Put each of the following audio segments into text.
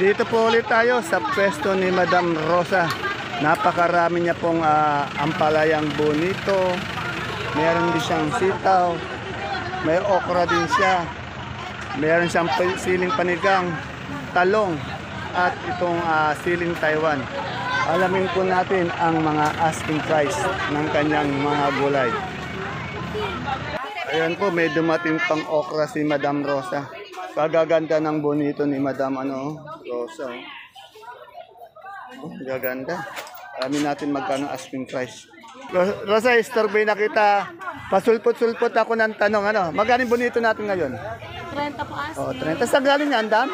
Dito po ulit tayo sa pwesto ni Madam Rosa. Napakarami niya pong ampalayang bonito. Meron din siyang sitaw. May okra din siya. Meron siyang siling panigang, talong, at itong siling Taiwan. Alamin po natin ang mga asking price ng kanyang mga gulay. Ayan po, may dumating pang okra si Madam Rosa. Kagaganda ng bonito ni Madam Rosa. Gaganda. Alamin natin magkano asking price. Rosa, istorbay na kita. Pasulpot-sulpot ako ng tanong. Magkano bonito natin ngayon? 30 po asking. 30. Sa galing yan, dami.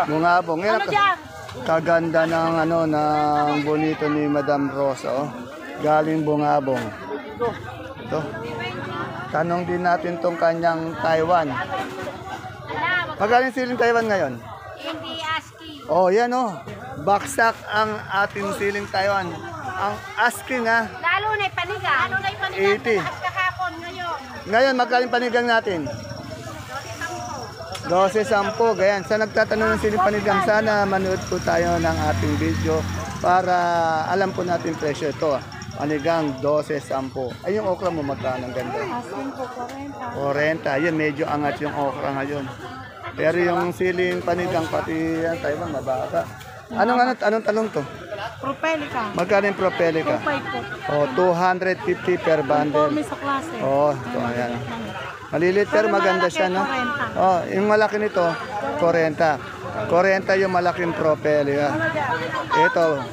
Bungabong. Ngayon, kaganda ng ng bonito ni Madam Rosa. Galing Bungabong. Ito. Tanong din natin tong kanyang Taiwan. Magaling siling Taiwan ngayon? Hindi asking. Yan Baksak ang ating siling Taiwan. Ang asking Lalo na'y panigang. 80. At kahapon ngayon. Ngayon, magkaling panigang natin? 12.10. Ganyan. Sa nagtatanong ng siling panigang, sana manood po tayo ng ating video para alam po natin presyo ito. Panigang 12.10. Ay, yung okra mo magkano? Ang ganda. Asking po 40. 40. Ayun, medyo angat yung okra ngayon. Pero yung siling panigang pati yan, Taiwan, mababa. Anong talong to? Propelica. Magkano yung propelica? 25 po. 250 per bundle. Conforme sa klase. Ito, ayan. Malilit pero maganda siya, no? Yung malaki nito, 40. 40 yung malaking propelica. Ito,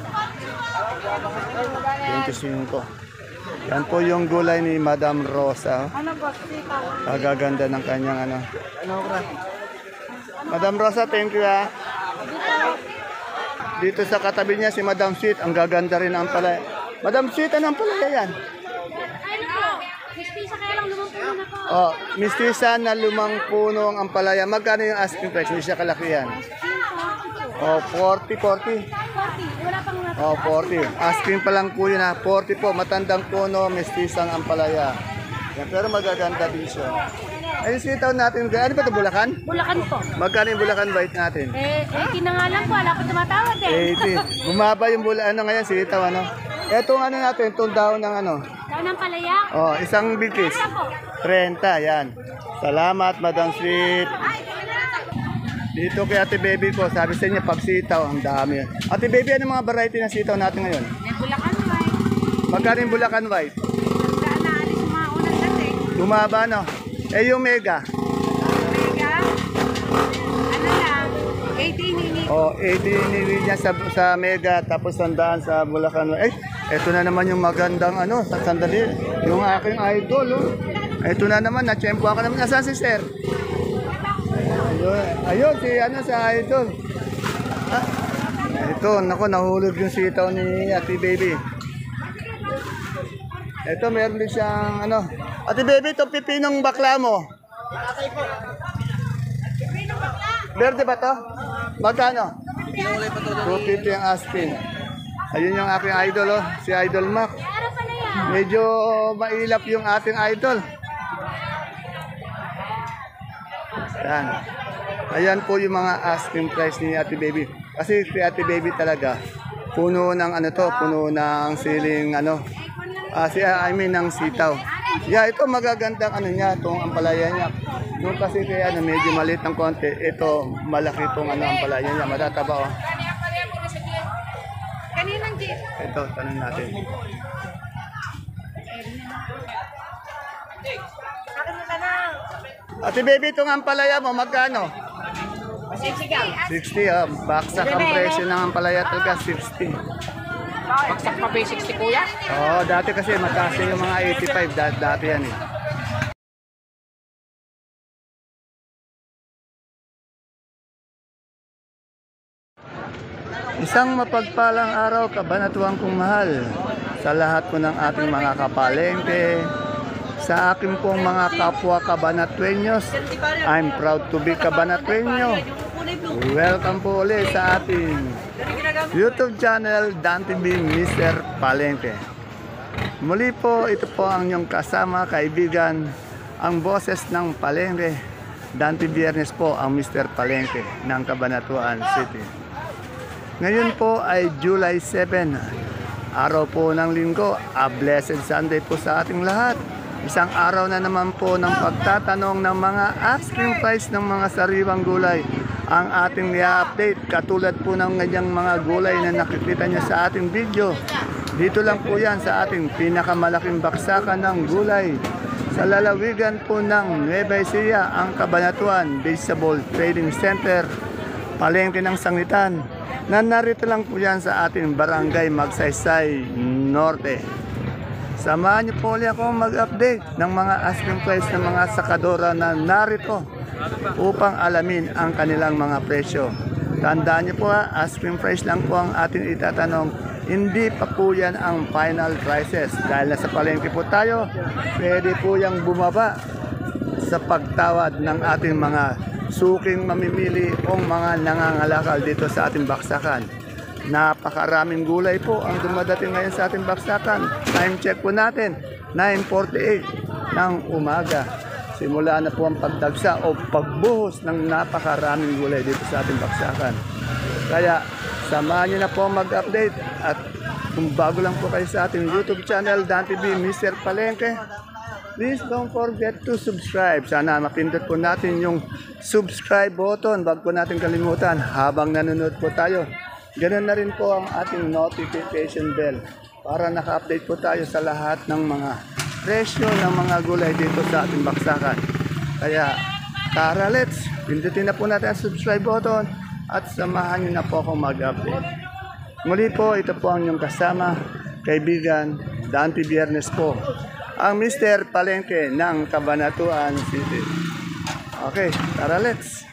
25. Yan po yung gulay ni Madam Rosa. Ano ba? Sitaw. Kagaganda ng kanyang Madam Rosa, thank you Dito sa katabi niya si Madam Sweet, ang gaganda rin ang palaya. Madam Sweet, anong palaya yan? Ano po? Mistisa kaya lang lumang puno na po. Mistisa na lumang puno ang ampalaya. Magkano yung asking price? Hindi siya kalaki yan. 40. 40. Wala pang natin. 40. Asking pa lang po yun 40 po. Matandang puno, mestisang ampalaya. Yan, pero magaganda din siya. Ayun sitaw natin. Ano ba ito, Bulacan? Bulacan po. Magkano yung Bulacan white natin? 80 na nga lang po. Wala pa tumatawad 80. Bumaba yung ngayon, sitaw Etong natin, itong daon ng Daw ng palaya. isang bigkis. 30, yan. Salamat, Madam Sweet. Dito kay Ate Baby ko, sabi sa inyo, pag sitaw, ang dami. Ate Baby, ano mga variety ng sitaw natin ngayon? May Bulacan white. Magkano yung Bulacan white? Saan na alis yung mga unang dati? Bumaba, yung mega? Mega. Ano lang? 80 nini. 80 nili niya sa mega, tapos 100 sa Bulacan. Eto na naman yung magandang sandali. Yung aking idol, Eto na naman, na-tsempo ako naman. Nasaan si Sir? Ayun, sa idol. Ito, nahulog yung sitaw ni Ate Baby. Ito, meron din siyang Ate Baby, itong pipinong bakla mo. Pipinong bakla. Verde ba to? Magkano? 250 ang asking. Ayun yung aking idol, si Idol Mac. Ano pala yan? Medyo mailap yung ating idol. Yan. Ayan po yung mga asking price ni Ate Baby. Kasi si Ate Baby talaga, puno ng puno ng siling ng sitaw. Ito magagandang niya, itong ampalaya niya. Yung kasi kaya medyo maliit ng konti, ito malaki itong ampalaya niya, matataba Kaninang jeep? Ito, tanong natin. Akin mo ka na. Ate Baby, itong ampalaya mo, magkano? 60, baksak ang presyo ng ampalaya talaga, 60. Baksak pa ba 60 kuya? Dati kasi mataas yung mga 85, dati yan Isang mapagpalang araw, kabanatuang kong mahal, sa lahat po ng ating mga kapalengke, sa aking pong mga kapwa kabanatuenyos. I'm proud to be kabanatuenyo. Welcome po ulit sa ating YouTube channel, Dan TV Mr. Palengke. Muli po, ito po ang inyong kasama, kaibigan, ang boses ng Palengke, Dante Biernes po ang Mr. Palengke ng Cabanatuan City. Ngayon po ay July 7, araw po ng linggo. A blessed Sunday po sa ating lahat. Isang araw na naman po ng pagtatanong ng mga asking price ng mga sariwang gulay ang ating i-update. Katulad po ng ganyang mga gulay na nakikita nyo sa ating video. Dito lang po yan sa ating pinakamalaking baksakan ng gulay. Sa lalawigan po ng Nueva Ecija, ang Cabanatuan Vegetable Trading Center, palengke ng sangitan. Narito lang po yan sa ating barangay Magsaysay Norte. Samahan niyo po ulit ako mag-update ng mga asking price ng mga sakadora na narito upang alamin ang kanilang mga presyo. Tandaan niyo po asking price lang po ang ating itatanong. Hindi pa po yan ang final prices. Dahil nasa palengke po tayo, pwede po yung bumaba sa pagtawad ng ating mga suking mamimili o mga nangangalakal dito sa ating baksakan. Napakaraming gulay po ang dumadating ngayon sa ating baksakan. Time check po natin, 9:48 ng umaga. Simula na po ang pagdagsa o pagbuhos ng napakaraming gulay dito sa ating baksakan. Kaya samahan niyo na po mag-update at kung bago lang po kayo sa ating YouTube channel, Dan TV Mr. Palengke, please don't forget to subscribe. Sana mapindot po natin yung subscribe button. Wag po natin kalimutan habang nanonood po tayo. Ganun na rin po ang ating notification bell para naka-update po tayo sa lahat ng mga presyo ng mga gulay dito sa ating baksakan. Kaya tara, let's pindutin na po natin ang subscribe button at samahan niyo na po akong mag-update. Muli po, ito po ang inyong kasama, kaibigan, Dante Biernes po, ang Mr. Palengke ng Cabanatuan City. Okay, tara let's!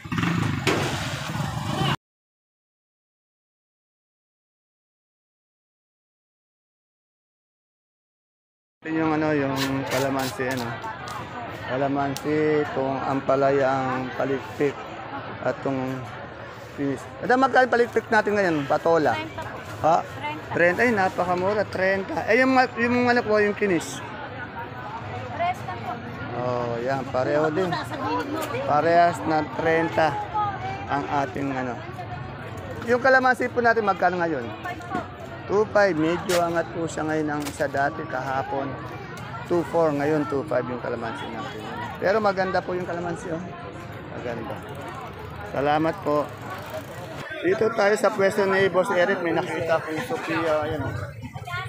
Ito yung yung kalamansi, kalamansi, itong ampalayang palikpik, at itong finis. Madam, magkano palikpik natin ngayon? Patola. Ha? 30. Ay, napakamura. 30. Eh, yung ano po, yung kinis. Oh, yan. Pareho din. Parehas na 30 ang ating Yung kalamansi po natin, magkano ngayon? 2.5. Medyo angat po siya ngayon ang isa dati kahapon. 2.4. Ngayon, 2.5 yung kalamansi natin. Pero maganda po yung kalamansi, oh. Maganda. Salamat po. Dito tayo sa pwesto ni Boss Eric, may nakita kong Sophia,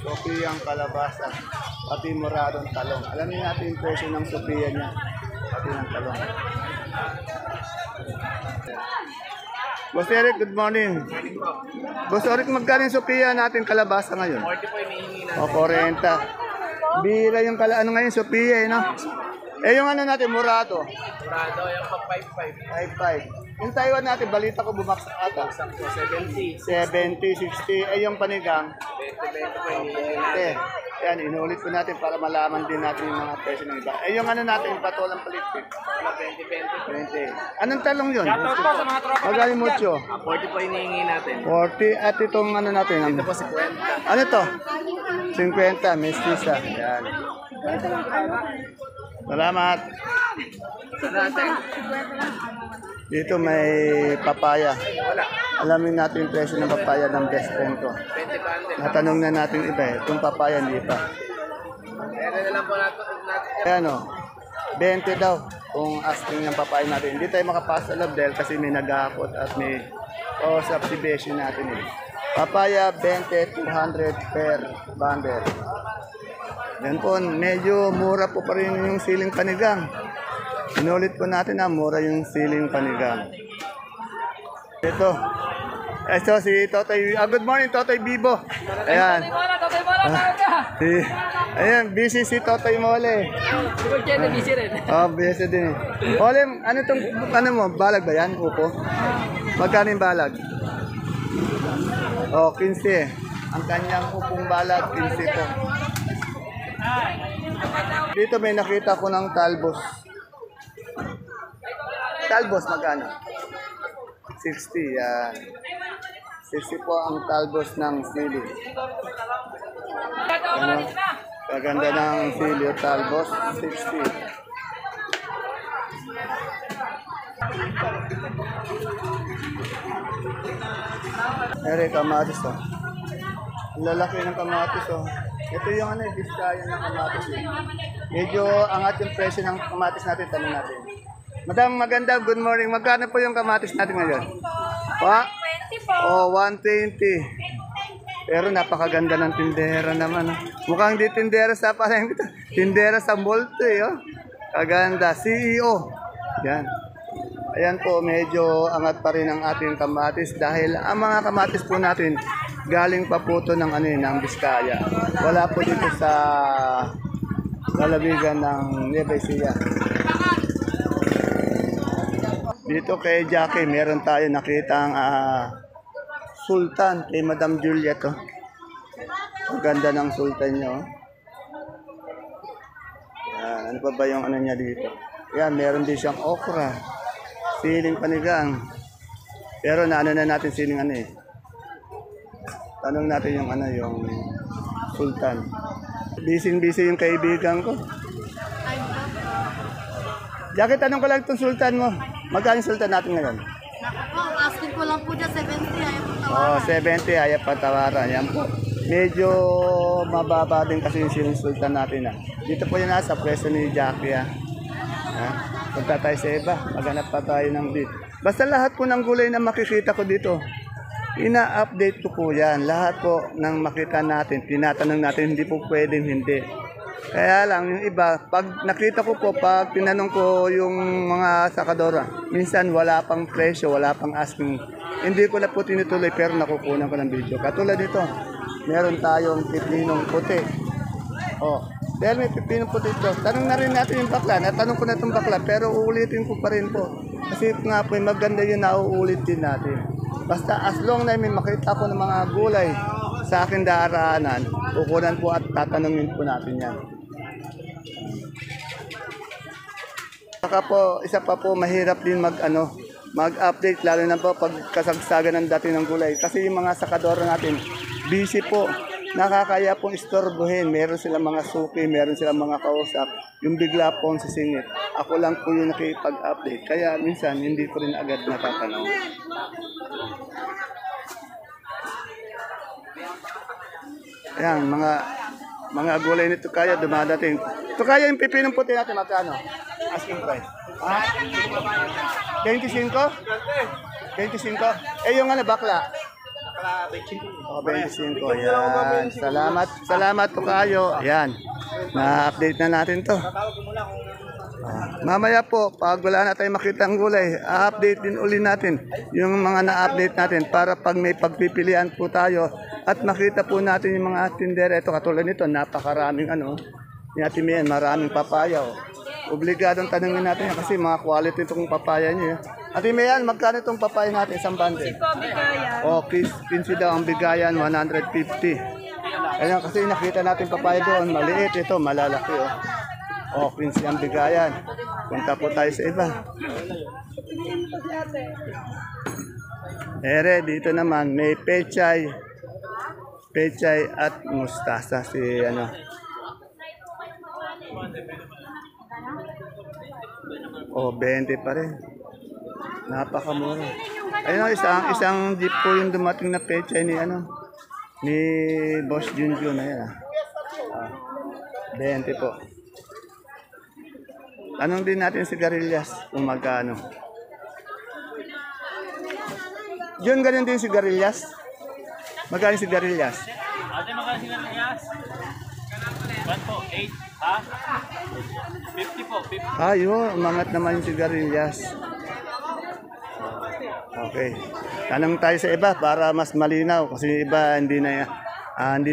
Sophia ang kalabasa, pati moradong talong. Alamin natin yung presyo ng Sophia niya, pati ng talong. Boss Eric, good morning. Boss Eric, magkano yung Sophia natin kalabasa ngayon? 40 po hinihingi natin. O, 40. Bira yung ngayon, Sophia, no? Eh, yung natin, morado. Murado, yung pag 5.5. 5.5. Yung Taiwan natin, balita ko bumaksak ata. 70. 70, 60. Eh, yung panigang? 20 po yung 20. Yan, inuulit ko natin para malaman din natin yung mga presyo ng iba. Eh, yung natin, yung patolang palitpik? 20. Anong talong yun? Shoutout po sa mga tropa. Magaling mucho. 40 po hinihingi natin. 40. At itong natin? Ito po 50. Ano to? 50. Mestiza. Yan. Salamat. Dito may papaya. Alamin natin yung presyo ng papaya ng best friend ko. 20 bundle. Natanong na natin iba itong papaya hindi pa. Meron na lang po natin. Ayan o, 20 daw kung asking ng papaya natin. Hindi tayo makapasa sa loob dahil kasi may nag-aakot at may subsibation natin Papaya 20, 200 per bundle. Yan po, medyo mura po pa rin yung siling panigang. Inulit po natin mura yung siling panigang. Ito. Ito si Totoy. Good morning, Totoy Bibo. Ayan. Ayan, busy si Totoy Mole. Busy rin. Oh, busy din. Mole, ano itong, mo, balag ba yan? Upo? Magkano yung balag? Oh, 15. Ang kanyang upong balag, 15 po. Dito may nakita ko ng talbos. Talbos magkano? 60, yan. 60 po ang talbos ng sili. Kaganda ng sili o talbos, 60. Ere, kamatis oh. Ang lalaki ng kamatis oh. Ito yung ano, Biskaya ng kamatis. Medyo angat yung presyo ng kamatis natin, tanong natin. Madam, maganda, good morning. Magkano po yung kamatis natin ngayon? Pa? 20 po. Oh, 120. Pero napakaganda ng tindera naman. Oh. Mukhang di tindera sa parang ito. Tindera sa mall to eh. Oh. Kaganda. CEO. Yan. Ayan po, medyo angat pa rin ang ating kamatis dahil ang mga kamatis po natin galing pa po to ng, ano, ng Biskaya. Wala po dito sa lalawigan ng Nueva Ecija. Dito kay Jackie, meron tayo nakitang sultan kay Madam Juliet. Oh. Ang ganda ng sultan niya. Oh. Yan, ano pa ba yung ano niya dito? Yan, meron din siyang okra. Siling panigang. Pero naano na natin siling ano eh. Tanong natin yung ano, yung sultan. Busy yung kaibigan ko. Jackie, tanong ko lang itong sultan mo. Magkano yung sultan natin ngayon? Naku, asking ko lang po dyan 70. Ayaw po Oh, tawaran. 70, ayaw patawaran. Yan po. Medyo mababa din kasi yung siling sultan natin. Dito po yun sa pwesto ni Jackie. Punta tayo sa iba. Maghanap pa tayo ng bit. Basta lahat po ng gulay na makikita ko dito, ina-update ko po yan. Lahat po ng makita natin, tinatanong natin, hindi po pwedeng hindi. Kaya lang, yung iba, pag nakita ko po, pag tinanong ko yung mga sakadora, minsan wala pang presyo, wala pang asking. Hindi ko na po tinutuloy pero nakukunan ko ng video. Katulad dito, meron tayong pipinong puti. Oh, dahil may pipinong puti ito, tanong na rin natin yung bakla. Natanong ko na itong bakla pero uulitin ko pa rin po. Kasi nga po, maganda yun na uulit din natin. Basta as long na may makita ko ng mga gulay sa akin daraanan, kukunan po at tatanungin po natin yan. Saka po, isa pa po, mahirap din mag-update, lalo na po pag kasagsagan ng dati ng gulay. Kasi yung mga sakadora natin, busy po. Nakakaya pong istorbohin. Meron silang mga suki, meron silang mga kausap. Yung bigla pong sisingit. Ako lang po yung nakipag-update. Kaya minsan, hindi ko rin agad natatanong. Ayan, mga gulay nito kaya dumadating. Ito kaya yung pipinong puti natin, magkano? Asking price. Ha? 25? 25? Eh, yung bakla? Oh, 25. Ayan. Salamat po kayo. Ayan. Na-update na natin to. Mamaya po, pag wala na tayong makita ang gulay, update din uli natin yung mga na-update natin para pag may pagpipilian po tayo at makita po natin yung mga tindera. Ito katulad nito, napakaraming Yan, maraming papaya. Oh. Obligadong tanungin natin yan kasi mga quality itong papaya niyo. Ate Mayan, magkano itong papaya natin? Isang bundle? Oh, 15 daw ang bigayan, 150. Ayan, kasi nakita natin papaya doon, maliit ito, malalaki. Oh, 15 ang bigayan. Punta po tayo sa iba. Ere, dito naman, may pechay at mustasa si Oh, 20 pa rin. Napakamura. Ayun, isang jeep po yung dumating na pechay ni Boss Junjun na yan. 20 po. Tanong din natin si Garillas kung magkano. Jun, ganyan din si Garillas. Magkano si Garillas? Ate, magkano si Garillas? 1 po, 8. Ha? 50 po, 50. Ayun, umangat naman yung sigarilyas. Okay. Tanong tayo sa iba para mas malinaw kasi iba hindi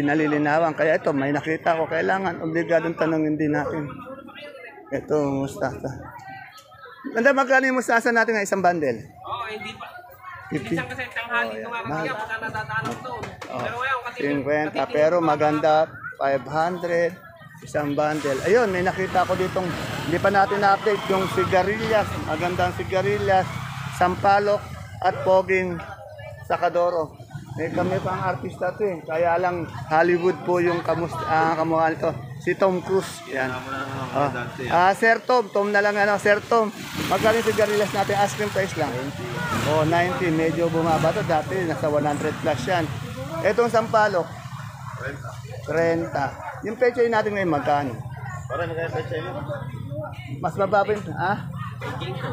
nalilinawan. Kaya ito, may nakita ko. Kailangan, obligadong tanongin din natin. Ito, mustasa. Ganda, magkano yung mustasa natin ng isang bundle? Oo, hindi pa. 50? Minsan kasi tanghali ko nga magkaya pagka natatanong to. Pero ngayon, kasi 50, pero maganda 500. Isang bundle. Ayun, may nakita ko ditong hindi pa natin na-update yung sigarilyas. Magandang sigarilyas, sampalok at poging sakadoro. May kami pang artista to eh. Kaya lang Hollywood po yung kamukha nito. Si Tom Cruise. Yan. Sir Tom na lang ano, Sir Tom. Magkano yung sigarilyas natin? Ice cream price lang. 90. Medyo bumaba to. Dati nasa 100 plus yan. Itong sampalok. 30. Yung peche natin ngayon magkano? Mas mababa yun.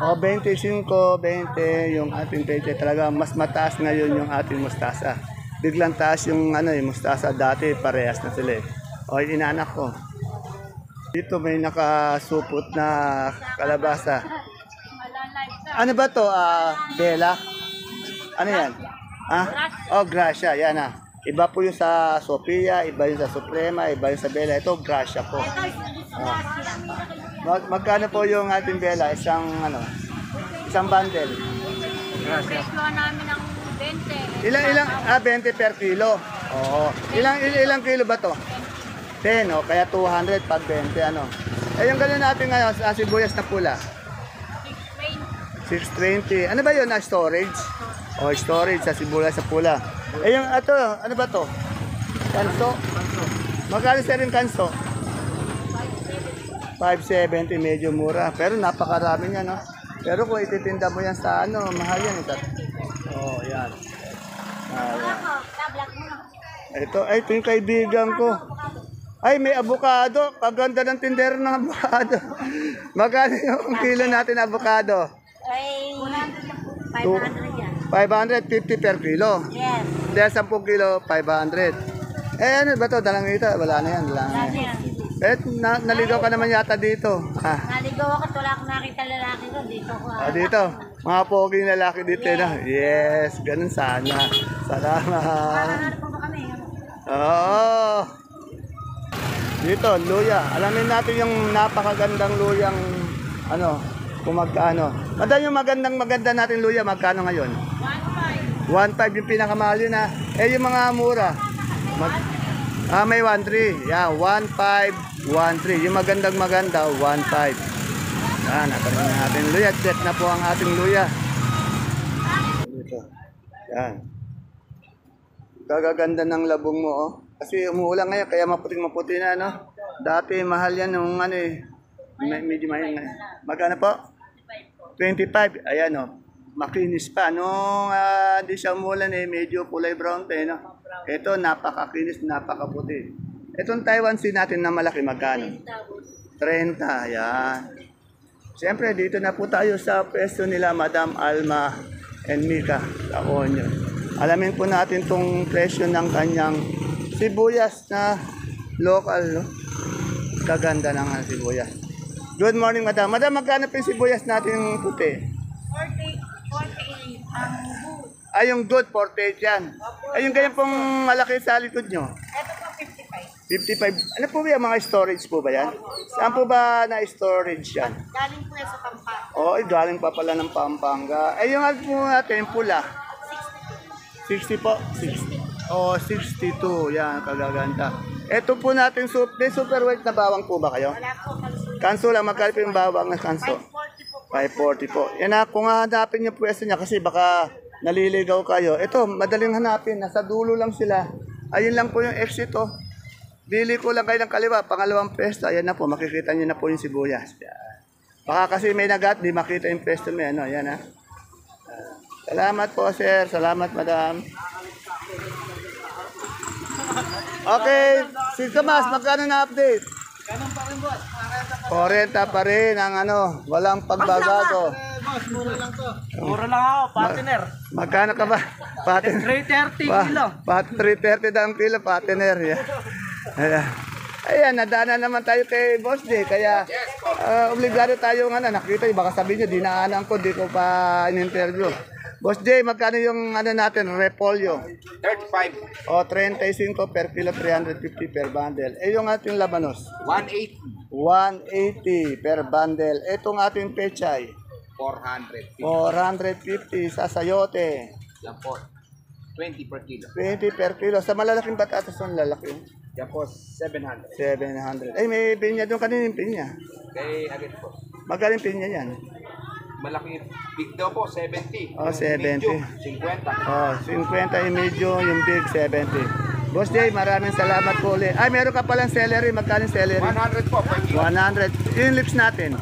O 25, 20 yung ating peche. Talaga mas mataas ngayon yung ating mustasa. Biglang taas yung yung mustasa. Dati parehas na sila eh. O inanak ko. Dito may nakasupot na kalabasa. Ano ba to? Bella? Ano yan? Oh, Gracia. Yan Iba po yung sa Sophia, iba yung sa Suprema, iba yung sa Bella. Ito, Gracia po. Magkano po yung ating Bella? Isang bundle. Presyo namin ng 20. Ilang 20 per kilo. Oo. Ilang kilo ba to? 10, kaya 200 pag 20, yung gano'n natin ngayon, sibuyas na pula. 620. Ano ba yun storage? Storage sa sibuyas sa pula. Yung ano ba to? Kanso? Magkano sa rin kanso? 570, medyo mura. Pero napakarami niya, Pero kung ititinda mo yan sa mahal yan. Yan. Ito yung kaibigan ko. Ay, may avocado. Kaganda ng tindero ng avocado. Magkano yung kilo natin avocado? Ay, 500 yan. 550 per kilo. Yes. Dahil 10 kilo, 500. Ano ba ito? Dalangita? Wala na yan. Naligaw ka naman yata dito. Naligaw ako, wala akong nakita lalaki ko. Dito ko. Dito. Mga poging lalaki dito na. Yes, ganun sana. Salamat. Ano po ba kami? Oo. Dito, luya. Alamin natin yung napakagandang luyang kung magkano. Madam, yung maganda natin luya, magkano ngayon? 1.5 yung pinakamahal yun yung mga mura. May 1.3. Yeah, 1.5, 1.3. Yung maganda, 1.5. Yan, natanong natin luya. Check na po ang ating luya. Dito. Yan. Gagaganda ng labong mo, Kasi umuulan ngayon, kaya maputing-maputi na, Dati mahal yan nung medyo mahal. Magkano po? 25. Ayan, makinis pa. Nung hindi siya umulan, medyo kulay brown pa, Ito, napakakinis, napakaputi. Itong Taiwan Sea natin na malaki, magkano? 30. Ayan. Siyempre, dito na po tayo sa pwesto nila, Madam Alma and Mika, sa Onyo. Alamin po natin tong presyo ng kanyang sibuyas na local, Kaganda ng sibuyas. Good morning, Madam. Madam, magkano po yung sibuyas natin puti? 48 ang yung good, 48 yan. Yung ganyan pong malaki sa likod nyo? Ito po, 55. 55. Ano po ba yung mga storage po ba yan? Saan po ba na-storage yan? Galing po yan sa Pampanga. Galing pa pala ng Pampanga. Yung po natin, pula? 60 po? 62. Yan, kagaganda. Ito po natin, super white na bawang po ba kayo? Wala po, Kanso lang, magkano po yung bawang na kanso? 540 po. 540 po. Yan kung hanapin yung pwesto niya kasi baka naliligaw kayo. Ito, madaling hanapin. Nasa dulo lang sila. Ayun lang po yung exit, Bili ko lang kayo ng kaliwa. Pangalawang pwesto. Ayan na po, makikita niyo na po yung sibuyas. Yan. Baka kasi may nagat, di makita yung pwesto mo. Yan salamat po, sir. Salamat, madam. Okay, si Tomas, magkano na update? Ganun pa rin, boss. 40 pa rin ang walang pagbabago. Boss, mura lang to. Mura lang ako, partner. Magkano ka ba? 330 kilo. 330 daw ang kilo, partner. Ayan, nadaanan naman tayo kay Boss J. Kaya obligado tayo nakita yung baka sabihin nyo, dinaanan ko, di ko pa in-interview. Boss J, magkano yung natin, repolyo? 35. 35 per kilo, 350 per bundle. Yung ating labanos? 180. 180 per bundle. Itong ating pechay? 450. 450 sa sayote. Yan po. 20 per kilo. 20 per kilo. Sa malalaking batatas ng lalaki? Yan po, 700. 700. May pinya doon. Kanina yung pinya? Kay agad po. Magaling pinya yan? Malaki. Big daw po, 70. 70. Medium, 50. 50 yung medyo, yung big 70. Boss Jay, maraming salamat po ulit. Ay, meron ka palang celery. Magkano yung celery? 100 po. 100. Yung lips natin?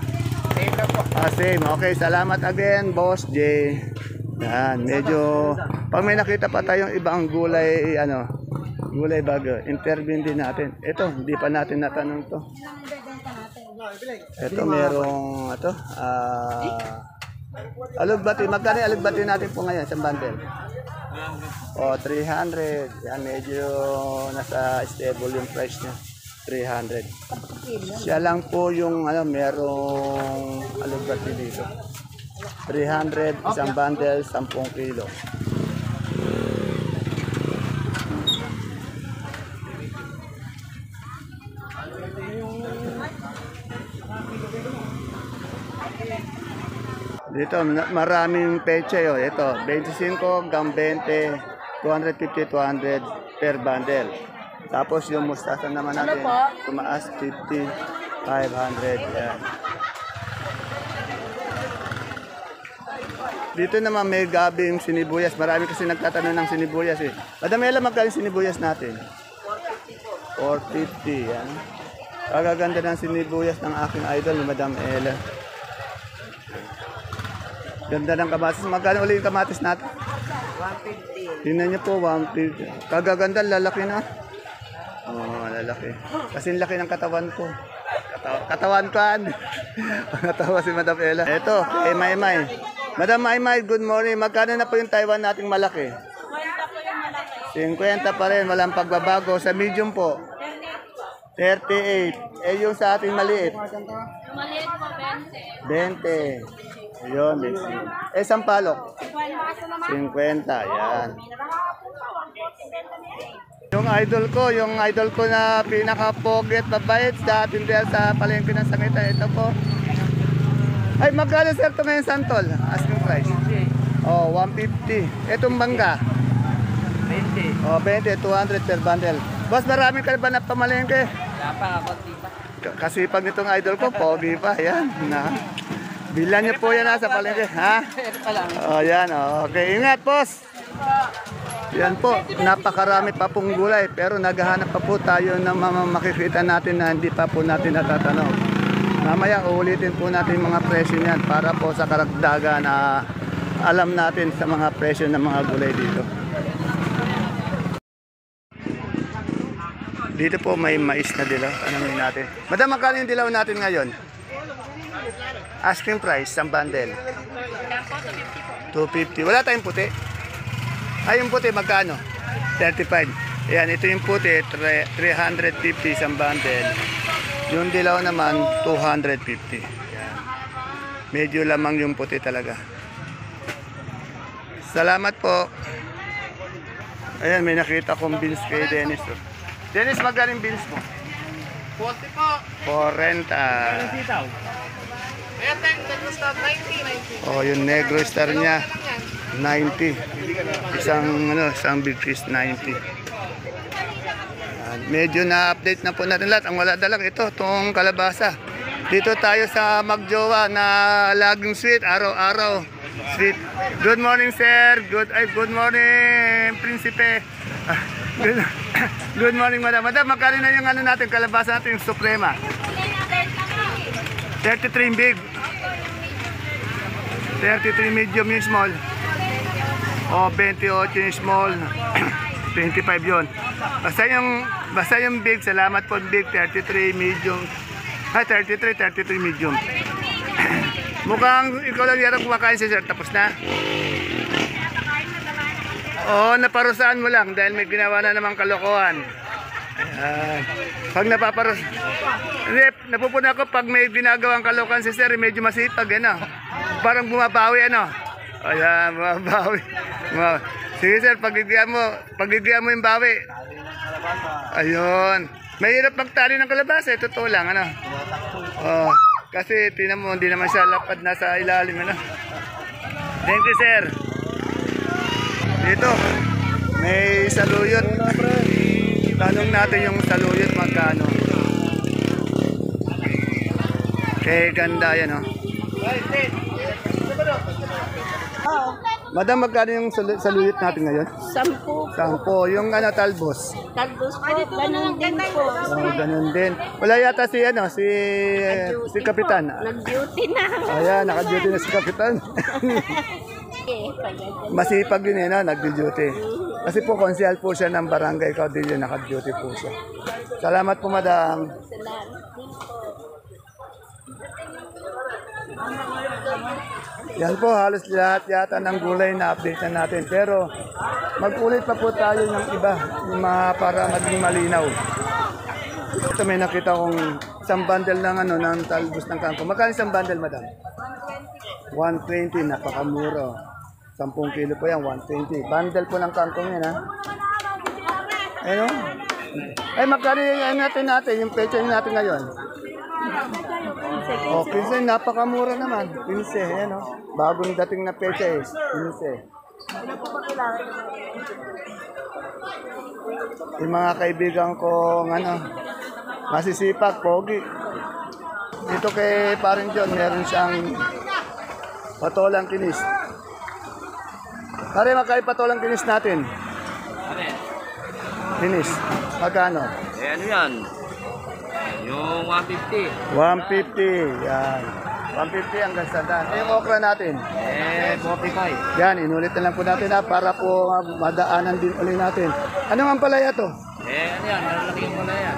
Same lang po. Same. Okay, salamat again, Boss Jay. Yan, medyo... Pag may nakita pa tayong ibang gulay, gulay bago, interview din natin. Ito, hindi pa natin natanong to. Ito, merong, alugbati. Magkano yung alugbati natin po ngayon, isang bundle? 300. Yan, medyo nasa stable yung price niya. 300. Siya lang po yung merong alugbati dito. 300, isang bundle, 10 kilo. Dito, maraming peche. Ito, 25 hanggang 20, 250, 200 per bundle. Tapos yung mustasa naman natin, tumaas 50, 500. Yan. Dito naman may gabing sinibuyas. Marami kasi nagtatanong ng sinibuyas eh. Madam Ella, magkano sinibuyas natin? 450. Yan. Kagaganda ng sinibuyas ng aking idol, Madam Ella. Ganda ng kamatis. Magkano ulit yung kamatis natin? 150. Tingnan niyo po, 150. Kagaganda, lalaki na. Lalaki. Kasi laki ng katawan ko. Katawan kan. Natawa si Madam Ella. Ito, kay Maymay. Madam Maymay, good morning. Magkano na po yung Taiwan nating malaki? 50 pa rin, walang pagbabago. Sa medium po? 38. Yung sa ating maliit? Maliit po, 20. Ayun, sampalok? 50, yan. Yung idol ko na pinaka-poget, mabait sa ating dahil sa palengke ng Sangitan. Ito po. Ay, magkano sir ito ngayon santol? Asking price. 150. Itong bangga? 20. 20, 200 per bundle. Boss, marami ka ba na pamalengke? Wala pa, konti pa. Kasi pag itong idol ko, pogi pa. Yan. Bilan niyo po yan sa palengke. Ha? Yan. Okay, ingat, boss. Yan po, napakarami pa pong gulay. Pero naghahanap pa po tayo ng mga makikita natin na hindi pa po natin natatanong. Mamaya uulitin po natin yung mga presyo niyan para po sa karagdagan na alam natin sa mga presyo ng mga gulay dito. Dito po may mais na dilaw. Anong natin? Madam, magkano yung dilaw natin ngayon? Asking price, isang bundle. 250. Wala tayong puti. Ay, yung puti, magkano? 35. Ayan, ito yung puti, 350 isang bundle. Yung dilaw naman, 250. Ayan. Medyo lamang yung puti talaga. Salamat po. Ayan, may nakita kong beans kay Dennis. Dennis, magkano yung beans mo? 40 po. 40. Ayan, Negro Star, 90. Yung Negro Star niya, 90. Isang big fish, 90. Medyo na-update na po natin lahat. Ang wala dalang itong kalabasa. Dito tayo sa Magjowa na laging sweet, araw-araw. Sweet. Good morning, sir. Good morning, Prinsipe. Good morning, madam. Madam, magkano na yung natin, kalabasa natin, yung Suprema? 33 big. 33 medium yung small. 28 yung small. 25 yun. Basta yung big, salamat po big, 33 medium. 33 medium. Mukhang ikaw lang yarang kumakain si sir, tapos na? Naparusahan mo lang dahil may ginawa na namang kalokohan. Ayan. Pag napaparus... Hindi, napupuna ko pag may ginagawang kalokohan si sir, medyo masipag, Parang bumabawi, Ayan, bumabawi. Sige sir, pagigian mo yung bawi. Ayun. Mahirap magtali ng kalabasa, totoo lang, kasi tinan mo, hindi naman siya lapad nasa ilalim, Thank you, sir. Dito, may saluyot. Tanong natin yung saluyot magkano. Kaya ganda yan, Madam, magkano yung saluyot natin ngayon? 10 10. Yung talbos. talbos po, ganun din po. Oh, ganun din. Wala yata si Kapitan. Nag-duty na. Ayan, naka-duty na si Kapitan. Masipag yun nag-duty. Kasi po, konsyal po siya ng barangay Caudillo, naka-duty po siya. Salamat po, madam. Yan po, halos lahat yata ng gulay na update na natin. Pero mag-ulit pa po tayo ng iba para maging malinaw. Ito may nakita kong isang bundle ng ng talbos ng kangkong. Magkano isang bundle, madam? 120, napakamura. 10 kilo po yan, 120. Bundle po ng kangkong yan, ha? Ayun. Ay, magkano yung natin, yung pecha natin ngayon? Oh, 15, napakamura naman. 15, yan o. Bagong dating na pecha 15. Yung mga kaibigan ko, masisipag, pogi. Dito kay Paring John, meron siyang patolang kinis. Pare, magkano patolang kinis natin? Kinis. Magkano? Ano yan? Yung 150. 150. Yan. 150 hanggang sandaan. Yung okra natin? 45. Yan, inulit na lang po natin para po madaanan din ulit natin. Ano nga palaya to? Ano yan? Nalalaking mo na yan.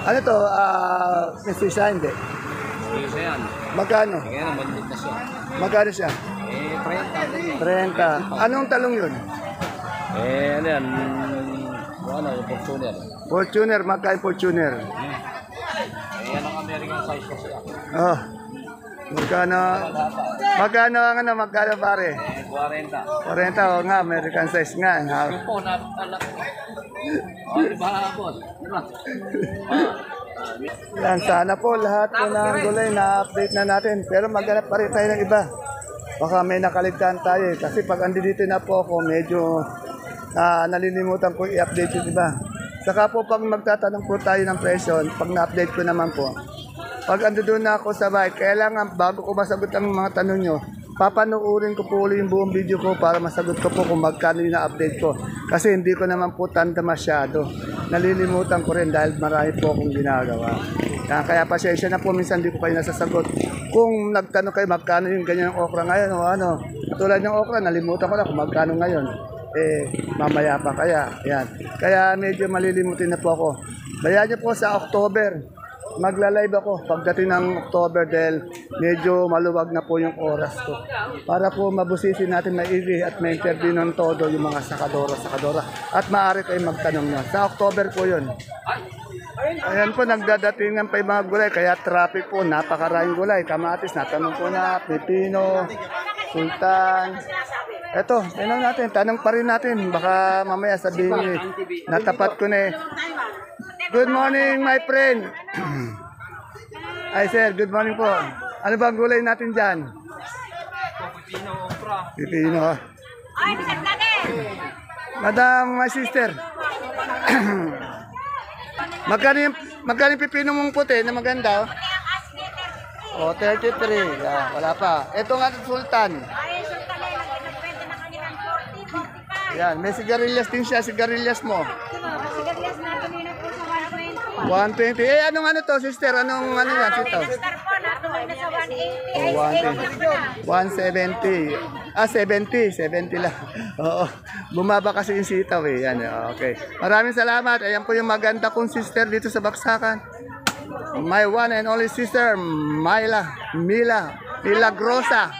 Ano to? Mestiza, hindi. Isa yan. Magkano? Kaya naman na siya. Magkano siya? 30. 30. Anong talong yun? Ano yan? Yung Fortuner. Fortuner, magkano Fortuner? Yan ang American size ko siya. Oh. Magkano pare? 40. 40 o nga, American size nga. Yung po, alam ko. Di ba boss? Yan, sana po lahat po ng gulay na-update na natin. Pero maghanap pa rin tayo ng iba. Baka may nakaligtaan tayo kasi pag andi dito na po ako, medyo nalilimutan ko i-update yung iba. Saka po pag magtatanong po tayo ng presyo, pag na-update ko naman po, pag ando doon na ako sa bahay, kailangan bago ko masagot ang mga tanong nyo, papanuurin ko po ulit yung buong video ko para masagot ko po kung magkano yung na-update ko. Kasi hindi ko naman po tanda masyado. Nalilimutan ko rin dahil marami po akong ginagawa. Kaya pasensya na po, minsan hindi ko kayo nasasagot. Kung nagtanong kayo magkano yung ganyan ng okra ngayon o tulad ng okra, nalimutan ko na kung magkano ngayon. Mamaya pa kaya. Yan. Kaya medyo malilimutin na po ako. Bayan niyo po sa October. Magla-live ako pagdating ng October dahil medyo maluwag na po yung oras ko. Para po mabusisin natin maigi at may interview ng todo yung mga sakadora. At maaari kayong magtanong nyo. Sa October po yun. Ayan po, nagdadatingan pa yung mga gulay. Kaya traffic po, napakaraming gulay. Kamatis, natanong ko na, pipino, sultan. Eto, tanong pa rin natin. Baka mamaya sabihin natapat ko na eh. Good morning, my friend. Ay, sir, good morning po. Ano ba ang gulay natin dyan? Pipino, okra. Pipino. Madam, my sister. Magkano yung pipino mong puti na maganda? Oh, 33. Yeah, wala pa. Ito nga sultan. Yan, may sigarilyas din siya. Sigarilyas mo. Sigarilyas natin yun po sa 120. Anong to, sister? Anong yan, sitaw? Star po, natuloy na sa 180. 170. 70 lang. Oo. Bumaba kasi yung sitaw eh. Yan, okay. Maraming salamat. Ayan po yung maganda kong sister dito sa Baksakan. My one and only sister, Mila Grosa.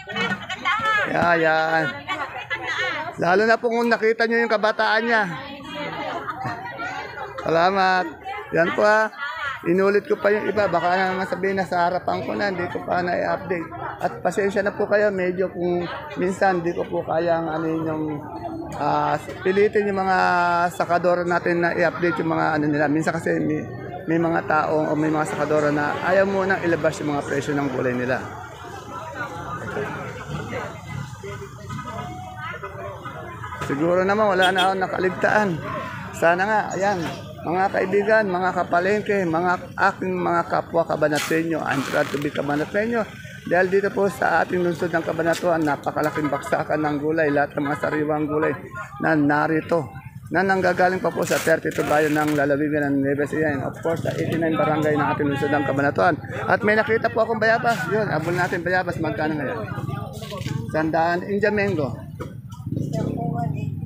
Yan. Lalo na po kung nakita nyo yung kabataan niya. Salamat. Yan po ha. Inulit ko pa yung iba. Baka naman sabihin na sa harapan ko na. Hindi ko pa na-update. At pasensya na po kayo. Medyo kung minsan hindi ko po kayang yung pilitin yung mga sakadora natin na i-update yung mga nila. Minsan kasi may mga tao o may mga sakadora na ayaw mo nang ilabas yung mga presyo ng gulay nila. Siguro naman wala na akong nakaligtaan. Sana nga, ayan, mga kaibigan, mga kapalengke, mga aking mga kapwa kabanatenyo, I'm proud to be kabanatenyo. Dahil dito po sa ating lungsod ng Cabanatuan, napakalaking baksakan ng gulay, lahat ng mga sariwang gulay na narito, na nanggagaling pa po sa 32 bayan ng lalawigan ng Nueva Ecija, and of course sa 89 barangay ng ating lungsod ng Cabanatuan. At may nakita po akong bayabas, yun, abol natin bayabas, magkano ngayon? 100, Indian mango.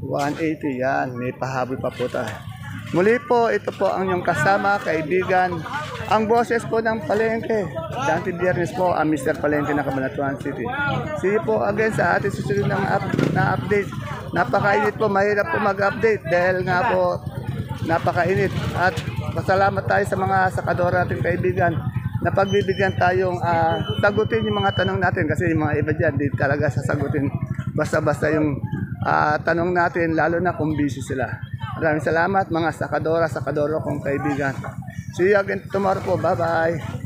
180, yan, may pahabol pa po tayo. Muli po, ito po ang inyong kasama, kaibigan, ang boses po ng Palengke. Dante Biernes po, ang Mr. Palengke ng Cabanatuan City. See you po again sa ating susunod na update. Napakainit po, mahirap po mag-update dahil nga po napakainit. At pasalamat tayo sa mga sakadora ating kaibigan na pagbibigyan tayong sagutin yung mga tanong natin kasi yung mga iba dyan, di talaga sasagutin basta-basta yung tanong natin, lalo na kung busy sila. Maraming salamat mga sakadora, sakadoro kong kaibigan. See you again tomorrow po. Bye-bye.